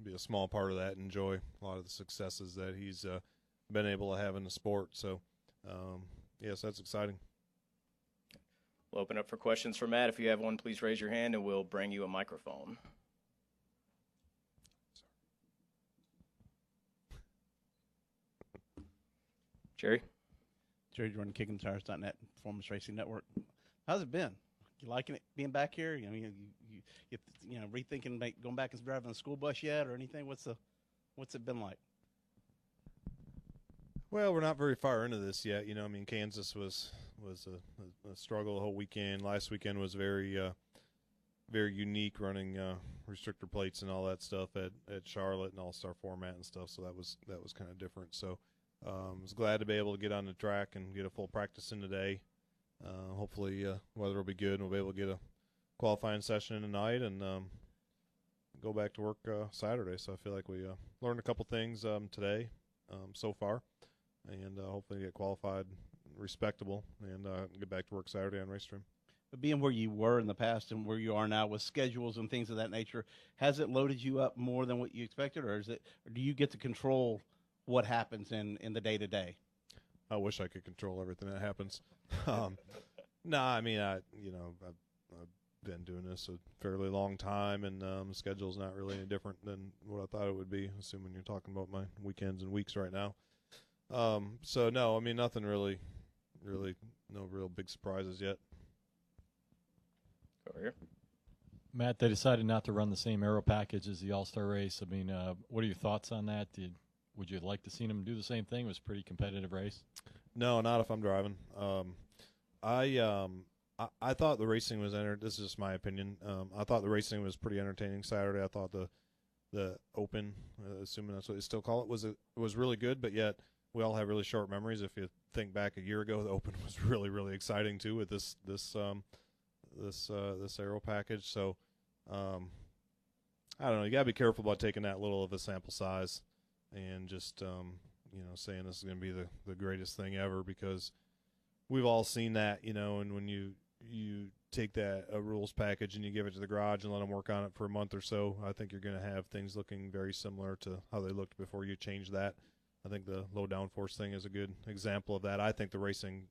be a small part of that and enjoy a lot of the successes that he's been able to have in the sport. So, yes, that's exciting. We'll open up for questions for Matt. If you have one, please raise your hand, and we'll bring you a microphone. Jerry Jordan, KickingTires.net, Performance Racing Network. How's it been? You liking it being back here? I mean, you rethinking going back and driving a school bus yet or anything? What's it been like? Well, we're not very far into this yet. I mean, Kansas was a struggle the whole weekend. Last weekend was very unique, running restrictor plates and all that stuff at Charlotte and All-Star format and stuff. So that was kind of different. So I was glad to be able to get on the track and get a full practice in today. Hopefully weather will be good and we'll be able to get a qualifying session in tonight and go back to work Saturday. So I feel like we learned a couple things today so far, and hopefully get qualified respectable and get back to work Saturday on race stream. But being where you were in the past and where you are now with schedules and things of that nature, has it loaded you up more than what you expected, or do you get to control what happens in the day-to-day? I wish I could control everything that happens. No, I mean, I've been doing this a fairly long time, and the schedule's not really any different than what I thought it would be, assuming you're talking about my weekends and weeks right now. So, no, I mean, nothing really, no real big surprises yet. Over here. Matt, they decided not to run the same aero package as the All-Star race. I mean, what are your thoughts on that? Would you like to see them do the same thing? It was a pretty competitive race. No, not if I'm driving. I thought the racing was this is just my opinion. I thought the racing was pretty entertaining Saturday. I thought the Open, assuming that's what they still call it, was really good. But yet we all have really short memories. If you think back a year ago, the Open was really, really exciting too with this aero package. So I don't know. You gotta be careful about taking that little of a sample size and just saying this is going to be the greatest thing ever, because we've all seen that, and when you take that rules package and you give it to the garage and let them work on it for a month or so, I think you're going to have things looking very similar to how they looked before you change that. I think the low downforce thing is a good example of that. I think the racing,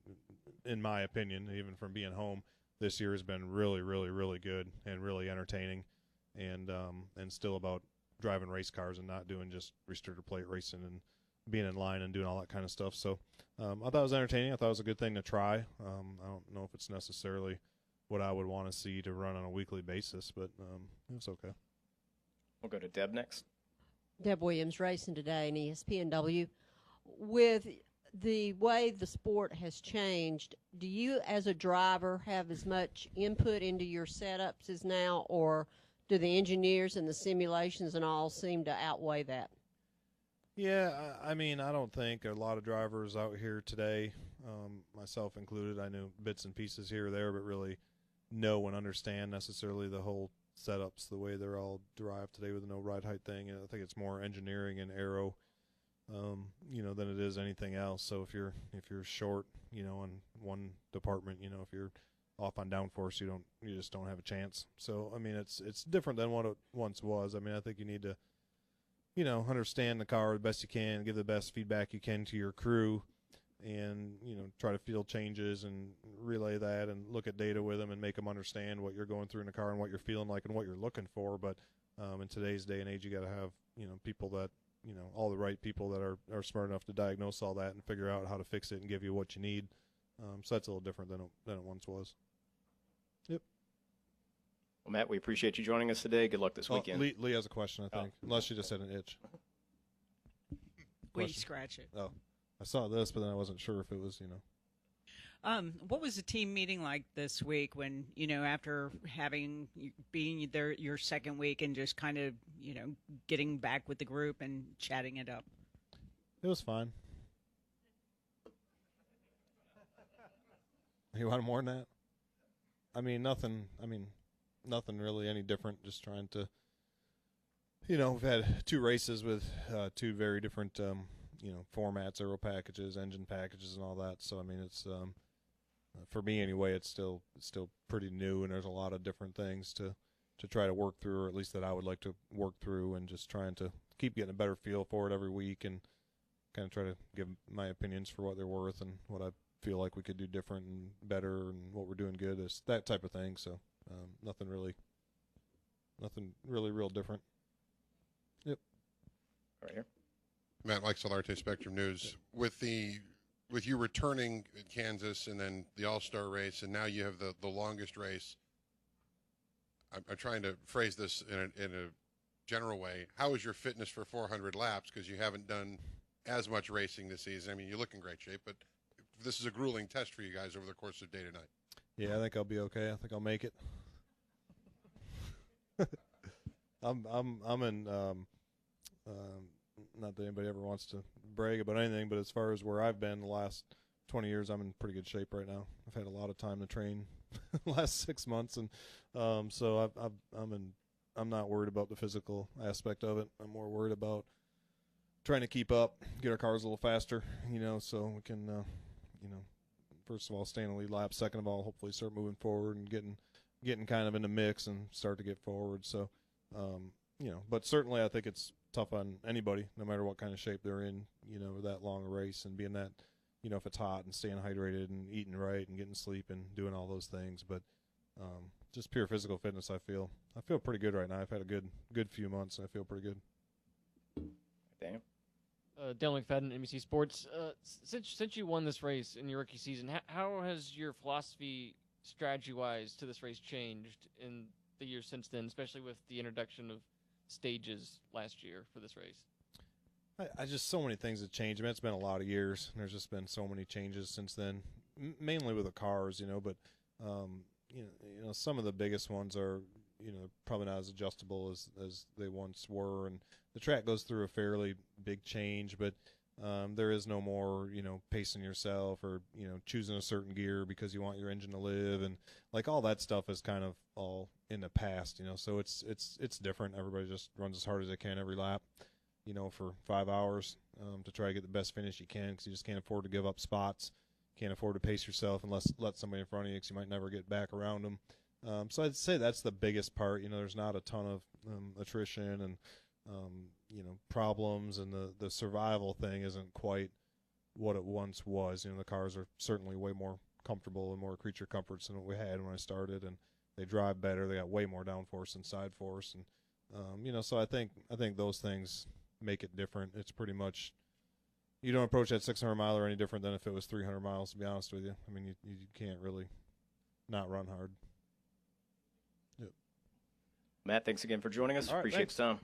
in my opinion, even from being home this year, has been really, really, really good and really entertaining, and still about driving race cars and not doing just restrictor plate racing and being in line and doing all that kind of stuff. So I thought it was entertaining. I thought it was a good thing to try. I don't know if it's necessarily what I would want to see to run on a weekly basis, but it was okay. We'll go to Deb next. Deb Williams, racing today in ESPNW. With the way the sport has changed, do you as a driver have as much input into your setups as now, or do the engineers and the simulations and all seem to outweigh that? Yeah, I mean, I don't think a lot of drivers out here today, myself included, I knew bits and pieces here or there, but really know and understand necessarily the whole setups the way they're all derived today with the no ride height thing. And I think it's more engineering and aero, than it is anything else. So if you're short, in one department, if you're off on downforce, you just don't have a chance. So I mean, it's different than what it once was. I mean, I think you need to, understand the car the best you can, give the best feedback you can to your crew, and, try to field changes and relay that and look at data with them and make them understand what you're going through in the car and what you're feeling like and what you're looking for. But in today's day and age, you got to have, people that, all the right people that are smart enough to diagnose all that and figure out how to fix it and give you what you need. So that's a little different than it once was. Yep. Well, Matt, we appreciate you joining us today. Good luck this weekend. Lee has a question, I think, unless she just had an itch. Will you scratch it? Oh, I saw this, but then I wasn't sure if it was, What was the team meeting like this week when, after being there your second week and just kind of, getting back with the group and chatting it up? It was fine. You want more than that? Nothing really any different. Just trying to, we've had two races with two very different, formats, aero packages, engine packages, and all that. So, I mean, it's, for me anyway, it's still pretty new, and there's a lot of different things to try to work through, or at least that I would like to work through, and just trying to keep getting a better feel for it every week and kind of try to give my opinions for what they're worth and what I feel like we could do different and better and what we're doing good, is that type of thing. So nothing really real different. Yep. Right here. Matt, Mike Solarte, Spectrum News. With you returning at Kansas and then the All-Star race, and now you have the longest race, I'm trying to phrase this in a general way. How is your fitness for 400 laps? Because you haven't done as much racing this season. I mean, you look in great shape, but this is a grueling test for you guys over the course of day to night. Yeah, I think I'll be okay. I think I'll make it. I'm in. Not that anybody ever wants to brag about anything, but as far as where I've been the last 20 years, I'm in pretty good shape right now. I've had a lot of time to train the last 6 months, and so I'm not worried about the physical aspect of it. I'm more worried about trying to keep up, get our cars a little faster, so we can, first of all, stay in the lead lap. Second of all, hopefully start moving forward and getting kind of in the mix and start to get forward. So, but certainly I think it's tough on anybody, no matter what kind of shape they're in, that long a race, and being that, if it's hot, and staying hydrated and eating right and getting sleep and doing all those things. But just pure physical fitness, I feel pretty good right now. I've had a good few months, and I feel pretty good. Daniel? Daniel McFadden, NBC Sports. Since you won this race in your rookie season, how has your philosophy, strategy-wise, to this race changed in the years since then, especially with the introduction of stages last year for this race? I just, so many things have changed. I mean, it's been a lot of years, and there's just been so many changes since then, mainly with the cars, but some of the biggest ones are, probably not as adjustable as they once were, and the track goes through a fairly big change, but there is no more, pacing yourself or, choosing a certain gear because you want your engine to live, and like all that stuff is kind of all in the past, so it's different. Everybody just runs as hard as they can every lap, for 5 hours to try to get the best finish you can, because you just can't afford to give up spots. Can't afford to pace yourself unless let somebody in front of you, because you might never get back around them. So I'd say that's the biggest part. There's not a ton of attrition and problems, and the survival thing isn't quite what it once was. The cars are certainly way more comfortable and more creature comforts than what we had when I started, and they drive better. They got way more downforce and side force, and so I think those things make it different. It's pretty much, you don't approach that 600 miler any different than if it was 300 miles, to be honest with you. I mean, you can't really not run hard. Yep. Matt, thanks again for joining us. All right, Appreciate thanks. the time.